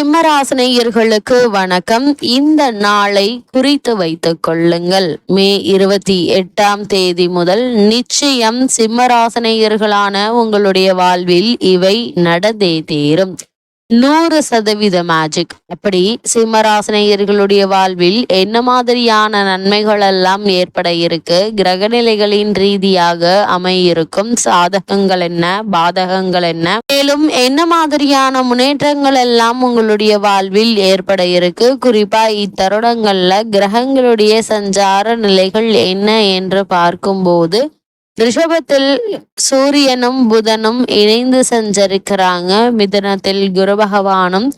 சிம்மராசினியர்களுக்கு வணக்கம். இந்த நாளை குறித்து வைத்துக் கொள்ளுங்கள். மே 28 முதல் நிச்சயம் சிம்மராசினியர்களான உங்களுடைய வாழ்வில் இவை நடந்தே தீரும். 100% மேஜிக். அப்படி சிம்மராசினியர்களுடைய வாழ்வில் என்ன மாதிரியான நன்மைகள் எல்லாம் ஏற்பட இருக்கு, கிரகநிலைகளின் ரீதியாக அமையிருக்கும் சாதகங்கள் என்ன, பாதகங்கள் என்ன, மேலும் என்ன மாதிரியான முன்னேற்றங்கள் எல்லாம் உங்களுடைய வாழ்வில் ஏற்பட இருக்கு, குறிப்பா இத்தருணங்கள்ல கிரகங்களுடைய சஞ்சார நிலைகள் என்ன என்று பார்க்கும்போது ரிஷபத்தில் சூரியனும் புதனும் இணைந்து சஞ்சரிக்கிறாங்க. மிதுனத்தில் குரு பகவானும்,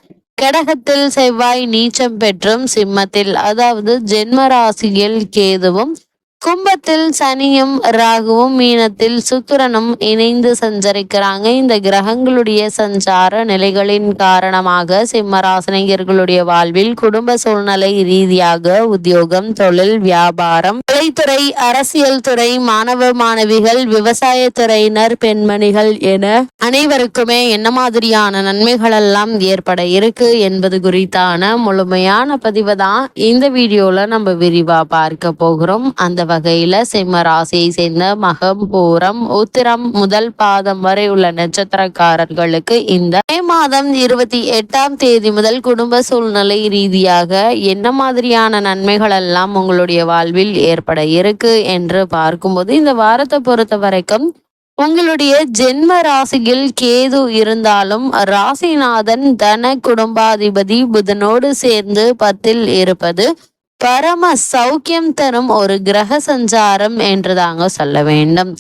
கடகத்தில் செவ்வாய் நீச்சம் பெற்றும், சிம்மத்தில் அதாவது ஜென்ம ராசியில் கேதுவும், கும்பத்தில் சனியும் ராகுவும், மீனத்தில் சுக்கிரனும் இணைந்து சஞ்சரிக்கிறாங்க. இந்த கிரகங்களுடைய சஞ்சார நிலைகளின் காரணமாக சிம்மராசினியர்களுடைய வாழ்வில் குடும்ப சூழ்நிலை ரீதியாக உத்தியோகம், தொழில், வியாபாரம், கலைத்துறை, அரசியல் துறை, மாணவ மாணவிகள், விவசாயத்துறையினர், பெண்மணிகள் என அனைவருக்குமே என்ன மாதிரியான நன்மைகள் எல்லாம் ஏற்பட இருக்கு என்பது குறித்தான முழுமையான பதிவு தான் இந்த வீடியோல நம்ம விரிவா பார்க்க போகிறோம். அந்த வகையில சிம்ம ராசியை சேர்ந்த மகம், பூரம், உத்திரம் முதல் பாதம் வரை உள்ள நட்சத்திரக்காரர்களுக்கு இந்த மே மாதம் 28 முதல் குடும்ப சூழ்நிலை ரீதியாக என்ன மாதிரியான நன்மைகள் எல்லாம் உங்களுடைய வாழ்வில் ஏற்பட இருக்கு என்று பார்க்கும்போது, இந்த வாரத்தை பொறுத்த வரைக்கும் உங்களுடைய ஜென்ம ராசியில் கேது இருந்தாலும் ராசிநாதன் தன குடும்பாதிபதி புதனோடு சேர்ந்து 10 இருப்பது பரம சௌக்கியம் தரும் ஒரு கிரக சஞ்சாரம் என்று தாங்க சொல்ல வேண்டும்.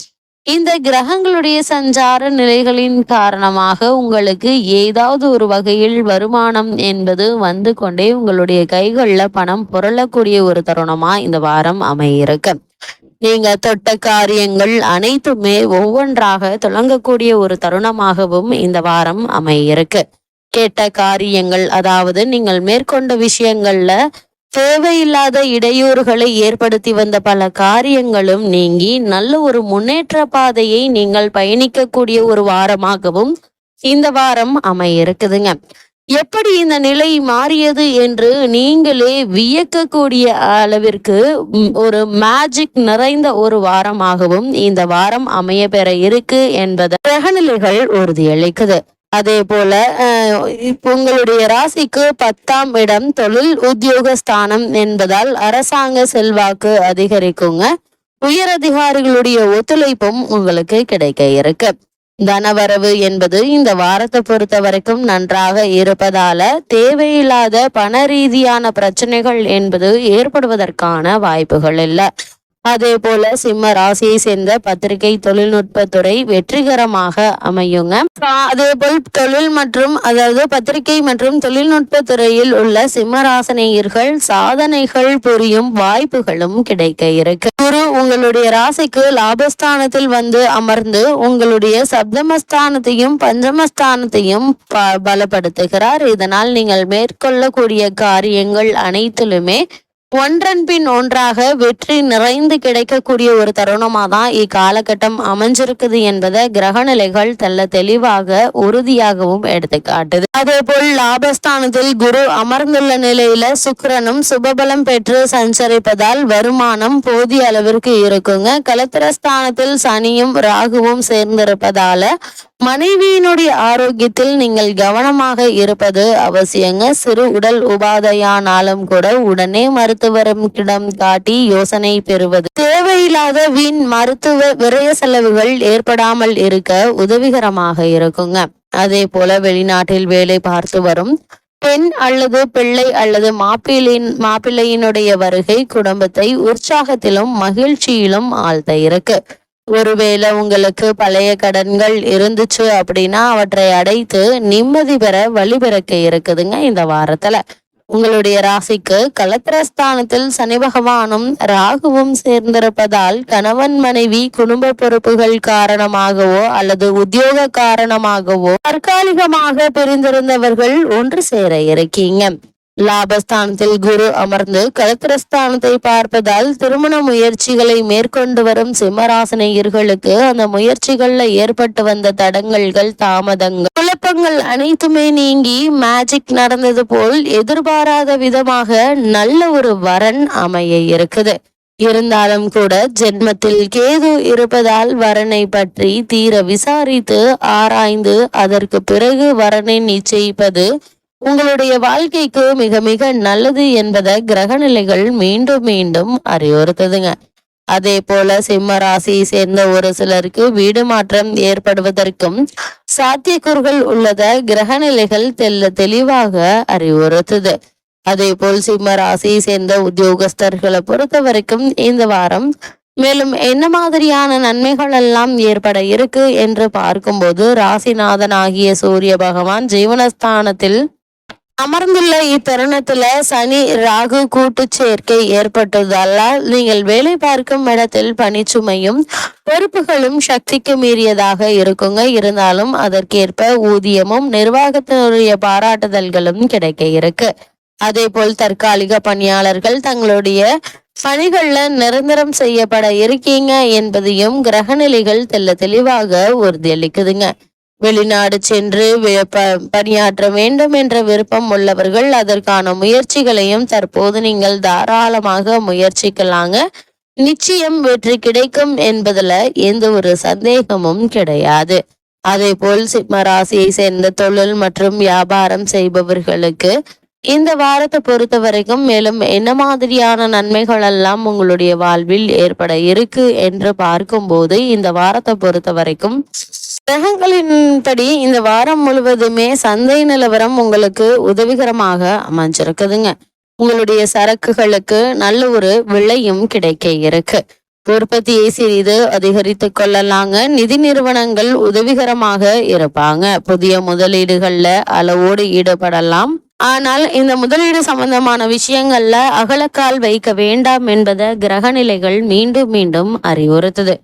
இந்த கிரகங்களுடைய சஞ்சார நிலைகளின் காரணமாக உங்களுக்கு ஏதாவது ஒரு வகையில் வருமானம் என்பது வந்து கொண்டே உங்களுடைய கைகளில் பணம் புரளக்கூடிய ஒரு தருணமா இந்த வாரம் அமையிருக்கு. நீங்க தொட்ட காரியங்கள் அனைத்துமே ஒவ்வொன்றாக தொடங்கக்கூடிய ஒரு தருணமாகவும் இந்த வாரம் அமையிருக்கு. கேட்ட காரியங்கள், அதாவது நீங்கள் மேற்கொண்ட விஷயங்கள்ல தேவையில்லாத இடையூறுகளை ஏற்படுத்தி வந்த பல காரியங்களும் நீங்கி நல்ல ஒரு முன்னேற்ற பாதையை நீங்கள் பயணிக்கக்கூடிய ஒரு வாரமாகவும் இந்த வாரம் அமையிருக்குதுங்க. எப்படி இந்த நிலை மாறியது என்று நீங்களே வியக்கக்கூடிய அளவிற்கு ஒரு மேஜிக் நிறைந்த ஒரு வாரமாகவும் இந்த வாரம் அமைய பெற இருக்கு என்பதை கிரகநிலைகள் உறுதியளிக்குது. அதே போல உங்களுடைய ராசிக்கு 10ஆம் இடம் தொழில் உத்தியோக ஸ்தானம் என்பதால் அரசாங்க செல்வாக்கு அதிகரிக்குங்க. உயர் அதிகாரிகளுடைய ஒத்துழைப்பும் உங்களுக்கு கிடைக்க இருக்கு. தனவரவு என்பது இந்த வாரத்தை பொறுத்த வரைக்கும் நன்றாக இருப்பதால தேவையில்லாத பண ரீதியான பிரச்சனைகள் என்பது ஏற்படுவதற்கான வாய்ப்புகள் இல்லை. அதே போல சிம்ம ராசியை சேர்ந்த பத்திரிகை தொழில்நுட்பத்துறை வெற்றிகரமாக அமையுங்க. அதே போல் தொழில் மற்றும் அதாவது பத்திரிகை மற்றும் தொழில்நுட்ப துறையில் உள்ள சிம்மராசினியர்கள் சாதனைகள் புரியும் வாய்ப்புகளும் கிடைக்க இருக்கு. குரு உங்களுடைய ராசிக்கு லாபஸ்தானத்தில் வந்து அமர்ந்து உங்களுடைய சப்தமஸ்தானத்தையும் பஞ்சமஸ்தானத்தையும் பலப்படுத்துகிறார். இதனால் நீங்கள் மேற்கொள்ளக்கூடிய காரியங்கள் அனைத்திலுமே ஒன்றன் பின் ஒன்றாக வெற்றி நிறைந்து கிடைக்கக்கூடிய ஒரு தருணமா தான் இக்காலகட்டம் அமைஞ்சிருக்குது என்பதை கிரகநிலைகள் தெளிவாக உறுதியாகவும் எடுத்து காட்டுது. அதே போல் லாபஸ்தானத்தில் குரு அமர்ந்துள்ள நிலையில சுக்கிரனும் சுபபலம் பெற்று சஞ்சரிப்பதால் வருமானம் போதிய அளவிற்கு இருக்குங்க. கலத்திரஸ்தானத்தில் சனியும் ராகுவும் சேர்ந்திருப்பதால மனைவியினுடைய ஆரோக்கியத்தில் நீங்கள் கவனமாக இருப்பது அவசியங்க. சிறு உடல் உபாதையானாலும் கூட உடனே மருத்துவரிடம் காட்டி யோசனை பெறுவது தேவையில்லாத வீண் மருத்துவ விரய செலவுகள் ஏற்படாமல் இருக்க உதவிகரமாக இருக்குங்க. அதே போல வெளிநாட்டில் வேலை பார்த்து வரும் பெண் அல்லது பிள்ளை அல்லது மாப்பிள்ளையினுடைய வருகை குடும்பத்தை உற்சாகத்திலும் மகிழ்ச்சியிலும் ஆழ்த்த இருக்கு. ஒருவேளை உங்களுக்கு பழைய கடன்கள் இருந்துச்சு அப்படின்னா அவற்றை அடைத்து நிம்மதி பெற வழிபிறக்க இருக்குதுங்க. இந்த வாரத்துல உங்களுடைய ராசிக்கு கலத்திரஸ்தானத்தில் சனி பகவானும் ராகுவும் சேர்ந்திருப்பதால் கணவன் மனைவி குடும்ப பொறுப்புகள் காரணமாகவோ அல்லது உத்தியோக காரணமாகவோ தற்காலிகமாக பிரிந்திருந்தவர்கள் ஒன்று சேர இருக்கீங்க. லாபஸ்தானத்தில் குரு அமர்ந்து கலத்திரஸ்தானத்தை பார்ப்பதால் திருமண முயற்சிகளை மேற்கொண்டு வரும் சிம்மராசினியர்களுக்கு அந்த முயற்சிகள்ல ஏற்பட்டு வந்த தடங்கல்கள், தாமதங்கள், குழப்பங்கள் அனைத்துமே நீங்கி மேஜிக் நடந்தது போல் எதிர்பாராத விதமாக நல்ல ஒரு வரன் அமைய இருக்குது. இருந்தாலும் கூட ஜென்மத்தில் கேது இருப்பதால் வரனை பற்றி தீர விசாரித்து ஆராய்ந்து அதற்கு பிறகு வரனை நிச்சயிப்பது உங்களுடைய வாழ்க்கைக்கு மிக மிக நல்லது என்பதை கிரக நிலைகள் மீண்டும் மீண்டும் அறிவுறுத்துதுங்க. அதே போல சிம்ம ராசியை சேர்ந்த ஒரு சிலருக்கு வீடு மாற்றம் ஏற்படுவதற்கும் சாத்தியக்கூறுகள் உள்ளத கிரக நிலைகள் தெளிவாக அறிவுறுத்துது. அதே போல் சிம்ம ராசியை சேர்ந்த உத்தியோகஸ்தர்களை பொறுத்த வரைக்கும் இந்த வாரம் மேலும் என்ன மாதிரியான நன்மைகள் எல்லாம் ஏற்பட இருக்கு என்று பார்க்கும்போது ராசிநாதன் ஆகிய சூரிய பகவான் ஜீவனஸ்தானத்தில் அமர்ந்துள்ள இத்தருணத்துல சனி ராகு கூட்டு சேர்க்கை ஏற்பட்டதால நீங்கள் வேலை பார்க்கும் இடத்தில் பணிச்சுமையும் பொறுப்புகளும் சக்திக்கு மீறியதாக இருக்குங்க. இருந்தாலும் அதற்கேற்ப ஊதியமும் நிர்வாகத்தினுடைய பாராட்டுதல்களும் கிடைக்க இருக்கு. அதே போல் தற்காலிக பணியாளர்கள் தங்களுடைய பணிகள்ல நிரந்தரம் செய்யப்பட இருக்கீங்க என்பதையும் கிரகநிலைகள் தெளிவாக உறுதியளிக்குதுங்க. வெளிநாடு சென்று பணியாற்ற வேண்டும் என்ற விருப்பம் உள்ளவர்கள் அதற்கான முயற்சிகளையும் தற்போது நீங்கள் தாராளமாக முயற்சிக்கலாங்க. நிச்சயம் வெற்றி கிடைக்கும் என்பதுல எந்த ஒரு சந்தேகமும் கிடையாது. அதே போல் சிம்ம ராசியை சேர்ந்த தொழில் மற்றும் வியாபாரம் செய்பவர்களுக்கு இந்த வாரத்தை பொறுத்த வரைக்கும் மேலும் என்ன மாதிரியான நன்மைகள் எல்லாம் உங்களுடைய வாழ்வில் ஏற்பட இருக்கு என்று பார்க்கும்போது இந்த வாரத்தை பொறுத்த வரைக்கும் கிரகங்களின்படி இந்த வாரம் முழுவதுமே சந்தை நிலவரம் உங்களுக்கு உதவிகரமாக அமைஞ்சிருக்குதுங்க. உங்களுடைய சரக்குகளுக்கு நல்ல ஒரு விலையும் கிடைக்க இருக்கு. உற்பத்தியை சிறிது அதிகரித்து கொள்ளலாங்க. நிதி நிறுவனங்கள் உதவிகரமாக இருப்பாங்க. புதிய முதலீடுகள்ல அளவோடு ஈடுபடலாம். ஆனால் இந்த முதலீடு சம்பந்தமான விஷயங்கள்ல அகலக்கால் வைக்க வேண்டாம் என்பதை கிரகநிலைகள் மீண்டும் மீண்டும் அறிவுறுத்துது.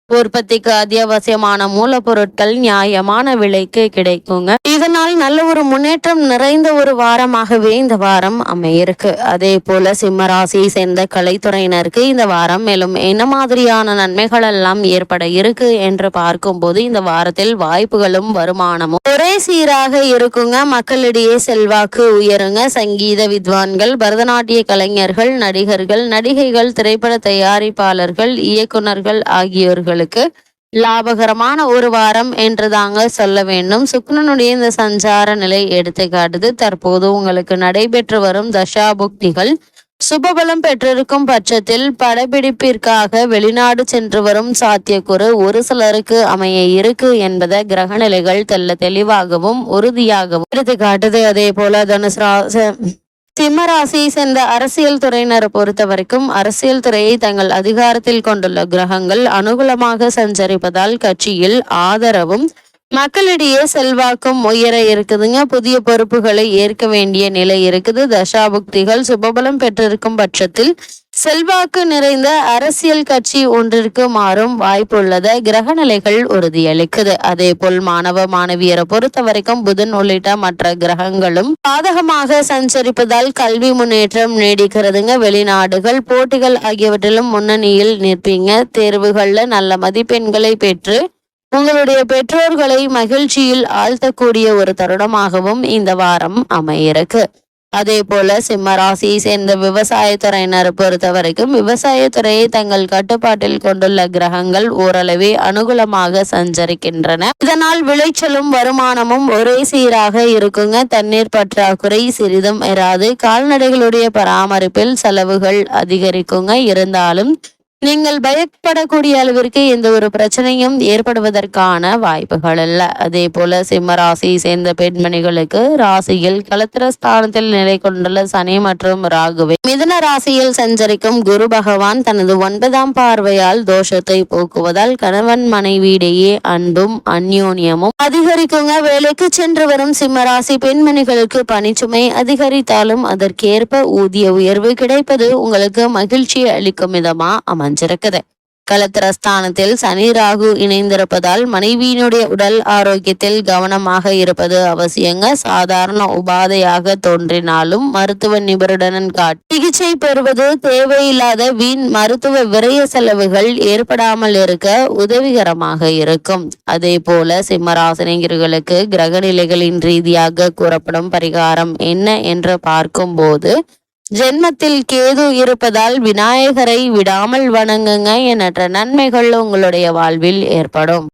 உற்பத்திக்கு அத்தியாவசியமான மூலப்பொருட்கள் நியாயமான விலைக்கு கிடைக்குங்க. இதனால் நல்ல ஒரு முன்னேற்றம் நிறைந்த ஒரு வாரமாகவே இந்த வாரம் அமையிருக்கு. அதே போல சிம்ம ராசியை சேர்ந்த கலைத்துறையினருக்கு இந்த வாரம் மேலும் என்ன மாதிரியான நன்மைகள் எல்லாம் ஏற்பட இருக்கு என்று பார்க்கும்போது இந்த வாரத்தில் வாய்ப்புகளும் வருமானமும் ஒரே சீராக இருக்குங்க. மக்களிடையே செல்வாக்கு உயருங்க. சங்கீத வித்வான்கள், பரதநாட்டிய கலைஞர்கள், நடிகர்கள், நடிகைகள், திரைப்பட தயாரிப்பாளர்கள், இயக்குனர்கள் ஆகியோர்கள் லாபகரமான ஒரு வாரம் என்று தாங்க சொல்ல வேண்டும். சுக்கிரனுடைய இந்த சஞ்சார நிலை எடுத்து காட்டுது. தற்போது உங்களுக்கு நடைபெற்று வரும் தசாபுக்திகள் சுபபலம் பெற்றிருக்கும் பட்சத்தில் படப்பிடிப்பிற்காக வெளிநாடு சென்று வரும் சாத்தியக்கூறு ஒரு சிலருக்கு அமைய இருக்கு என்பதை கிரகநிலைகள் தெளிவாகவும் உறுதியாகவும் எடுத்து காட்டுது. அதே போல தனுசு சிம்மராசியை சேர்ந்த அரசியல் துறையினரை பொறுத்த வரைக்கும் அரசியல் துறையை தங்கள் அதிகாரத்தில் கொண்டுள்ள கிரகங்கள் அனுகூலமாக சஞ்சரிப்பதால் கட்சியில் ஆதரவும் மக்களிடையே செல்வாக்கும் உயர இருக்குதுங்க. புதிய பொறுப்புகளை ஏற்க வேண்டிய நிலை இருக்குது. தசாபுக்திகள் சுபபலம் பெற்றிருக்கும் பட்சத்தில் செல்வாக்கு நிறைந்த அரசியல் கட்சி ஒன்றிற்கு மாறும் வாய்ப்பு உள்ளத கிரக நிலைகள் உறுதியளிக்குது. அதே போல் மாணவ மாணவியரை பொறுத்த வரைக்கும் புதன் உள்ளிட்ட மற்ற கிரகங்களும் பாதகமாக சஞ்சரிப்பதால் கல்வி முன்னேற்றம் நீடிக்கிறதுங்க. வெளிநாடுகள், போட்டிகள் ஆகியவற்றிலும் முன்னணியில் நிற்பீங்க. தேர்வுகள்ல நல்ல மதிப்பெண்களை பெற்று உங்களுடைய பெற்றோர்களை மகிழ்ச்சியில் ஆழ்த்தக்கூடிய ஒரு தருணமாகவும் இந்த வாரம் அமையிருக்கு. அதே போல சிம்ம ராசியை சேர்ந்த விவசாயத்துறையினரை பொறுத்த வரைக்கும் விவசாயத்துறையை தங்கள் கட்டுப்பாட்டில் கொண்டுள்ள கிரகங்கள் ஓரளவே அனுகூலமாக சஞ்சரிக்கின்றன. இதனால் விளைச்சலும் வருமானமும் ஒரே சீராக இருக்குங்க. தண்ணீர் பற்றாக்குறை சிறிதும் இராது. கால்நடைகளுடைய பராமரிப்பில் செலவுகள் அதிகரிக்குங்க. இருந்தாலும் நீங்கள் பயப்படக்கூடிய அளவிற்கு எந்த ஒரு பிரச்சனையும் ஏற்படுவதற்கான வாய்ப்புகள் அல்ல. அதே போல சிம்ம ராசியை சேர்ந்த பெண்மணிகளுக்கு ராசியில் கலத்திரஸ்தானத்தில் நிலை கொண்டுள்ள சனி மற்றும் ராகுவை மிதுன ராசியில் சஞ்சரிக்கும் குரு பகவான் தனது 9ஆம் பார்வையால் தோஷத்தை போக்குவதால் கணவன் மனைவியிடையே அன்பும் அந்யோன்யமும் அதிகரிக்குங்க. வேலைக்கு சென்று வரும் சிம்ம ராசி பெண்மணிகளுக்கு பணிச்சுமை அதிகரித்தாலும் அதற்கேற்ப ஊதிய உயர்வு கிடைப்பது உங்களுக்கு மகிழ்ச்சி அளிக்கும் விதமா அமைஞ்சிருக்குது. களத்திரஸ்தானத்தில் சனி ராகு இணைந்திருப்பதால் மனைவியினுடைய உடல் ஆரோக்கியத்தில் கவனமாக இருப்பது அவசியங்க. சாதாரண உபாதையாக தோன்றினாலும் மருத்துவ நிபுணருடன் காட்டி சிகிச்சை பெறுவது தேவையில்லாத வீண் மருத்துவ விரய செலவுகள் ஏற்படாமல் இருக்க உதவிகரமாக இருக்கும். அதே போல சிம்மராசினியர்களுக்கு கிரக நிலைகளின் ரீதியாக கூறப்படும் பரிகாரம் என்ன என்று பார்க்கும்போது, ஜென்மத்தில் கேது இருப்பதால் விநாயகரை விடாமல் வணங்குங்க. எண்ணற்ற நன்மைகள் உங்களுடைய வாழ்வில் ஏற்படும்.